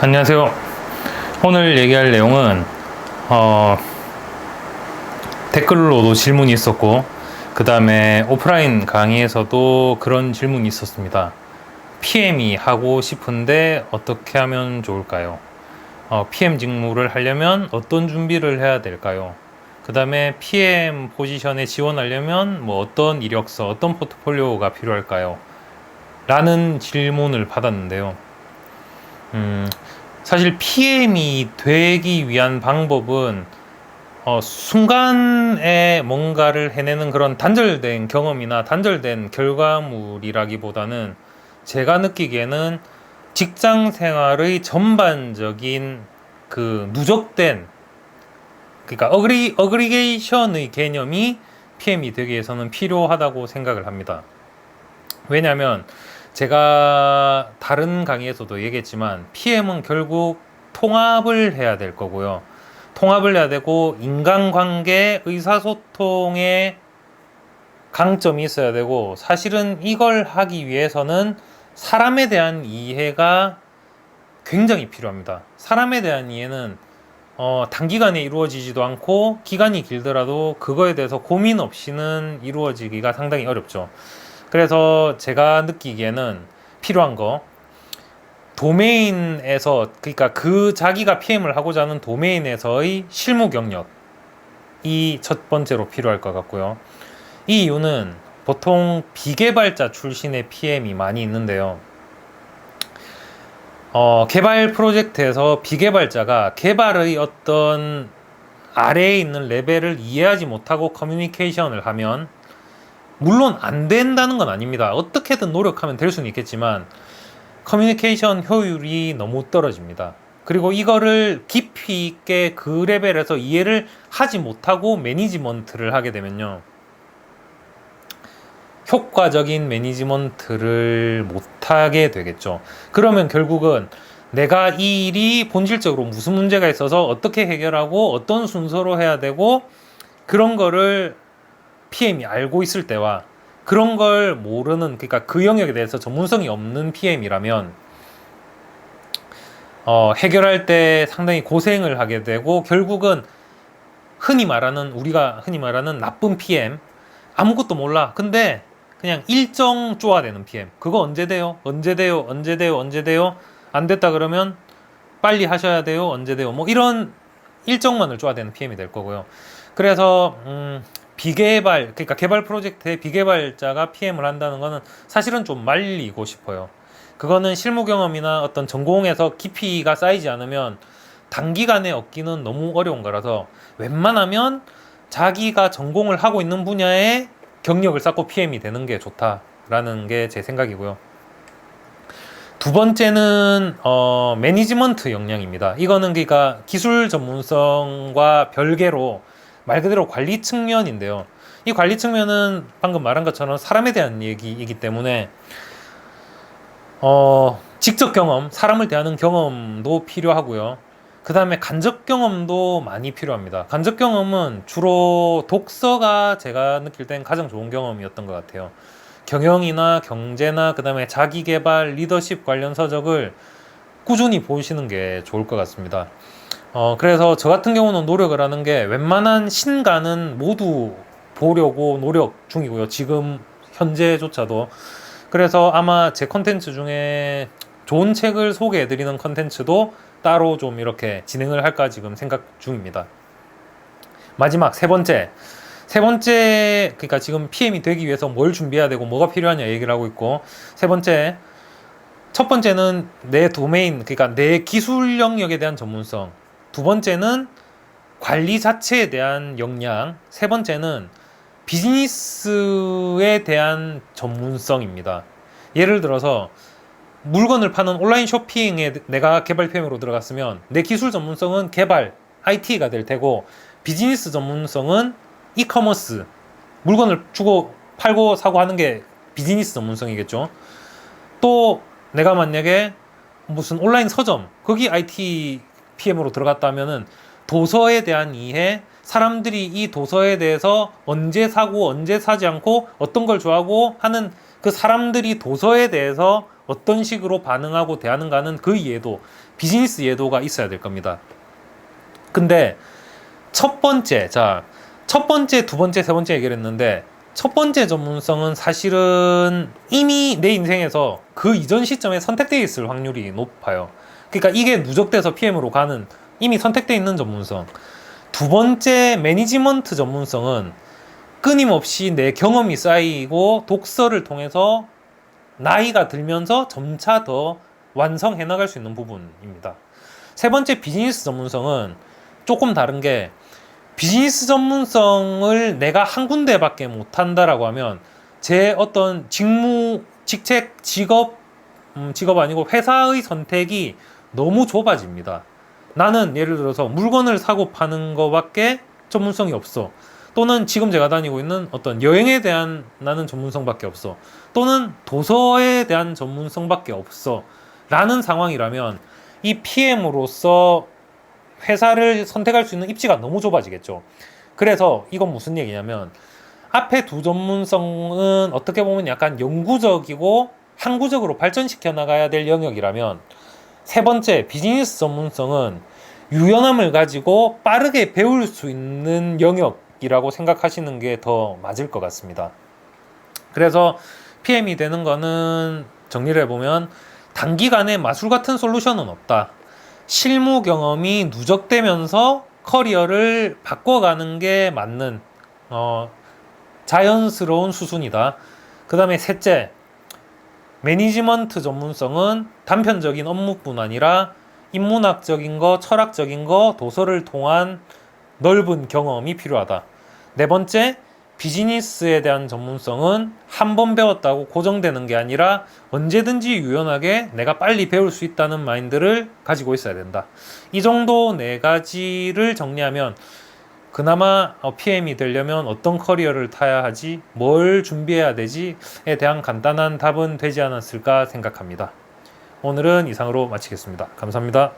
안녕하세요. 오늘 얘기할 내용은 댓글로도 질문이 있었고, 그 다음에 오프라인 강의에서도 그런 질문이 있었습니다. PM이 하고 싶은데 어떻게 하면 좋을까요? PM 직무를 하려면 어떤 준비를 해야 될까요? 그 다음에 PM 포지션에 지원하려면 어떤 이력서, 어떤 포트폴리오가 필요할까요? 라는 질문을 받았는데요. 사실 PM이 되기 위한 방법은 순간에 뭔가를 해내는 그런 단절된 경험이나 단절된 결과물이라기보다는 제가 느끼기에는 직장 생활의 전반적인 그 누적된, 그러니까 어그리게이션의 개념이 PM이 되기 위해서는 필요하다고 생각을 합니다. 왜냐하면 제가 다른 강의에서도 얘기했지만 PM은 결국 통합을 해야 될 거고요. 통합을 해야 되고 인간관계, 의사소통에 강점이 있어야 되고, 사실은 이걸 하기 위해서는 사람에 대한 이해가 굉장히 필요합니다. 사람에 대한 이해는 단기간에 이루어지지도 않고 기간이 길더라도 그거에 대해서 고민 없이는 이루어지기가 상당히 어렵죠. 그래서 제가 느끼기에는 필요한 거, 도메인에서, 그러니까 그 자기가 PM을 하고자 하는 도메인에서의 실무 경력이 첫 번째로 필요할 것 같고요. 이 이유는 보통 비개발자 출신의 PM이 많이 있는데요. 개발 프로젝트에서 비개발자가 개발의 어떤 아래에 있는 레벨을 이해하지 못하고 커뮤니케이션을 하면, 물론 안 된다는 건 아닙니다. 어떻게든 노력하면 될 수는 있겠지만 커뮤니케이션 효율이 너무 떨어집니다. 그리고 이거를 깊이 있게 그 레벨에서 이해를 하지 못하고 매니지먼트를 하게 되면요, 효과적인 매니지먼트를 못하게 되겠죠. 그러면 결국은 내가 이 일이 본질적으로 무슨 문제가 있어서 어떻게 해결하고 어떤 순서로 해야 되고, 그런 거를 PM이 알고 있을 때와 그런 걸 모르는, 그러니까 그 영역에 대해서 전문성이 없는 PM이라면 해결할 때 상당히 고생을 하게 되고, 결국은 우리가 흔히 말하는 나쁜 PM, 아무것도 몰라. 근데 그냥 일정 쪼아대는 PM. 그거 언제 돼요? 언제 돼요? 언제 돼요? 언제 돼요? 안 됐다 그러면 빨리 하셔야 돼요? 언제 돼요? 이런 일정만을 쪼아대는 PM이 될 거고요. 그래서 그러니까 개발 프로젝트에 비개발자가 PM을 한다는 거는 사실은 좀 말리고 싶어요. 그거는 실무 경험이나 어떤 전공에서 깊이가 쌓이지 않으면 단기간에 얻기는 너무 어려운 거라서, 웬만하면 자기가 전공을 하고 있는 분야에 경력을 쌓고 PM이 되는 게 좋다라는 게 제 생각이고요. 두 번째는 매니지먼트 역량입니다. 이거는 그러니까 기술 전문성과 별개로 말 그대로 관리 측면인데요. 이 관리 측면은 방금 말한 것처럼 사람에 대한 얘기이기 때문에 직접 경험, 사람을 대하는 경험도 필요하고요. 그 다음에 간접 경험도 많이 필요합니다. 간접 경험은 주로 독서가 제가 느낄 땐 가장 좋은 경험이었던 것 같아요. 경영이나 경제나 그 다음에 자기계발, 리더십 관련 서적을 꾸준히 보시는 게 좋을 것 같습니다. 그래서 저 같은 경우는 노력을 하는 게, 웬만한 신간은 모두 보려고 노력 중이고요. 지금 현재조차도. 그래서 아마 제 컨텐츠 중에 좋은 책을 소개해드리는 컨텐츠도 따로 좀 이렇게 진행을 할까 지금 생각 중입니다. 마지막 세 번째, 그러니까 지금 PM이 되기 위해서 뭘 준비해야 되고 뭐가 필요하냐 얘기를 하고 있고, 세 번째, 첫 번째는 내 도메인, 그러니까 내 기술 영역에 대한 전문성. 두 번째는 관리 자체에 대한 역량. 세 번째는 비즈니스에 대한 전문성입니다. 예를 들어서 물건을 파는 온라인 쇼핑에 내가 개발 PM으로 들어갔으면 내 기술 전문성은 개발, IT가 될 테고, 비즈니스 전문성은 이커머스, 물건을 주고 팔고 사고 하는 게 비즈니스 전문성이겠죠. 또 내가 만약에 무슨 온라인 서점, 거기 IT PM으로 들어갔다면은 도서에 대한 이해, 사람들이 이 도서에 대해서 언제 사고 언제 사지 않고 어떤 걸 좋아하고 하는 그 사람들이 도서에 대해서 어떤 식으로 반응하고 대하는가는 그 이해도, 비즈니스 이해도가 있어야 될 겁니다. 근데 첫 번째, 두 번째, 세 번째 얘기를 했는데, 첫 번째 전문성은 사실은 이미 내 인생에서 그 이전 시점에 선택되어 있을 확률이 높아요. 그러니까 이게 누적돼서 PM으로 가는, 이미 선택되어 있는 전문성. 두 번째 매니지먼트 전문성은 끊임없이 내 경험이 쌓이고 독서를 통해서 나이가 들면서 점차 더 완성해 나갈 수 있는 부분입니다. 세 번째 비즈니스 전문성은 조금 다른 게, 비즈니스 전문성을 내가 한 군데밖에 못한다라고 하면 제 어떤 직책, 직업 아니고 회사의 선택이 너무 좁아집니다. 나는 예를 들어서 물건을 사고 파는 거밖에 전문성이 없어. 또는 지금 제가 다니고 있는 어떤 여행에 대한 나는 전문성밖에 없어. 또는 도서에 대한 전문성밖에 없어. 라는 상황이라면 이 PM으로서 회사를 선택할 수 있는 입지가 너무 좁아지겠죠. 그래서 이건 무슨 얘기냐면, 앞에 두 전문성은 어떻게 보면 약간 영구적이고 항구적으로 발전시켜 나가야 될 영역이라면, 세 번째 비즈니스 전문성은 유연함을 가지고 빠르게 배울 수 있는 영역이라고 생각하시는 게 더 맞을 것 같습니다. 그래서 PM이 되는 거는 정리를 해보면, 단기간에 마술 같은 솔루션은 없다. 실무 경험이 누적되면서 커리어를 바꿔가는 게 맞는 자연스러운 수순이다. 그 다음에 셋째, 매니지먼트 전문성은 단편적인 업무뿐 아니라 인문학적인 거, 철학적인 거, 도서를 통한 넓은 경험이 필요하다. 네 번째, 비즈니스에 대한 전문성은 한 번 배웠다고 고정되는 게 아니라 언제든지 유연하게 내가 빨리 배울 수 있다는 마인드를 가지고 있어야 된다. 이 정도 네 가지를 정리하면 그나마 PM이 되려면 어떤 커리어를 타야 하지, 뭘 준비해야 되지에 대한 간단한 답은 되지 않았을까 생각합니다. 오늘은 이상으로 마치겠습니다. 감사합니다.